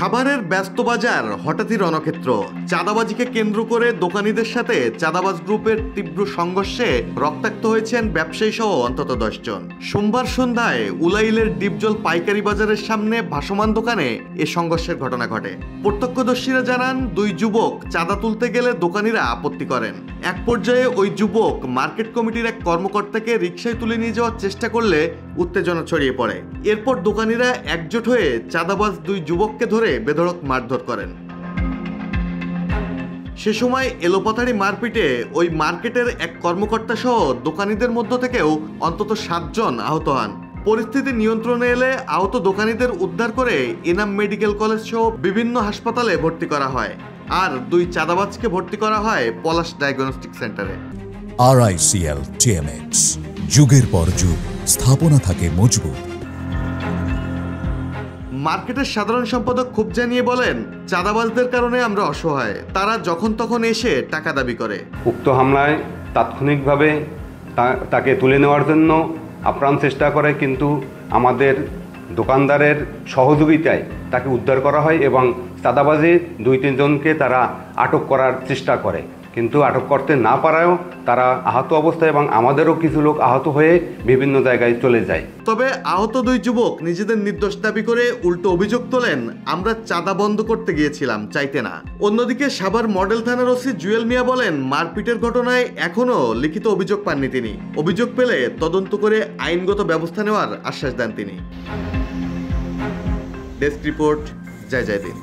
সাভারের ব্যস্ত বাজার হঠাৎই রণক্ষেত্র। চাঁদাবাজিকে কেন্দ্র করে দোকানীদের সাথে চাঁদাবাজ গ্রুপের তীব্র সংঘর্ষে রক্তাক্ত হয়েছেন ব্যবসায়ী সহ অন্তত 10 জন। সোমবার সন্ধ্যায় উলাইলের ডিপজল পাইকারি বাজারের সামনে ভাসমান দোকানে এ সংঘর্ষের ঘটনা ঘটে। প্রত্যক্ষদর্শীরা জানান, দুই যুবক চাঁদা তুলতে গেলে দোকানিরা আপত্তি করেন। এক পর্যায়ে ওই যুবক মার্কেট কমিটির এক কর্মকর্তাকে রিকশায় তুলে নিয়ে যাওয়ার চেষ্টা করলে উত্তেজনা ছড়িয়ে পড়ে। এরপর দোকানিরা একজোট হয়ে চাঁদাবাজ দুই যুবককে ধরে বেধড়ক মারধর করেন। সে সময় এলোপাতাড়ি মারপিটে ওই মার্কেটের এক কর্মকর্তা সহ দোকানীদের মধ্য থেকেও অন্তত 7 জন আহত হন। পরিস্থিতি নিয়ন্ত্রণে এলে আহত দোকানীদের উদ্ধার করে এনাম মেডিকেল কলেজ সহ বিভিন্ন হাসপাতালে ভর্তি করা হয়, আর দুই চাঁদাবাজকে ভর্তি করা হয় পলাশ ডায়াগনস্টিক সেন্টারে। RICL TMX, যুগের পর যুগ স্থাপনা থাকে মজবুত। মার্কেটের সাধারণ সম্পাদক খুব জানিয়ে বলেন, চাঁদাবাজদের কারণে আমরা অসহায়, তারা যখন তখন এসে টাকা দাবি করে। উক্ত হামলায় তাৎক্ষণিকভাবে তাকে তুলে নেওয়ার জন্য আপ্রাণ চেষ্টা করে, কিন্তু আমাদের দোকানদারের সহযোগিতায় তাকে উদ্ধার করা হয় এবং চাঁদাবাজি 2-3 জনকে তারা আটক করার চেষ্টা করে, কিন্তু আটক করতে না পারায়ও তারা আহত অবস্থায় এবং আমাদেরও কিছু লোক আহত হয়ে বিভিন্ন জায়গায় চলে যায়। তবে আহত দুই যুবক নিজেদের নির্দোষ দাবি করে উল্টো অভিযোগ তোলেন, আমরা চাঁদা বন্ধ করতে গিয়েছিলাম, চাইতে না। অন্যদিকে সাভার মডেল থানার ওসি জুয়েল মিয়া বলেন, মারপিটের ঘটনায় এখনো লিখিত অভিযোগ পাননি তিনি। অভিযোগ পেলে তদন্ত করে আইনগত ব্যবস্থা নেওয়ার আশ্বাস দেন তিনি। ডেস্ক রিপোর্ট, জয় জয় দিন।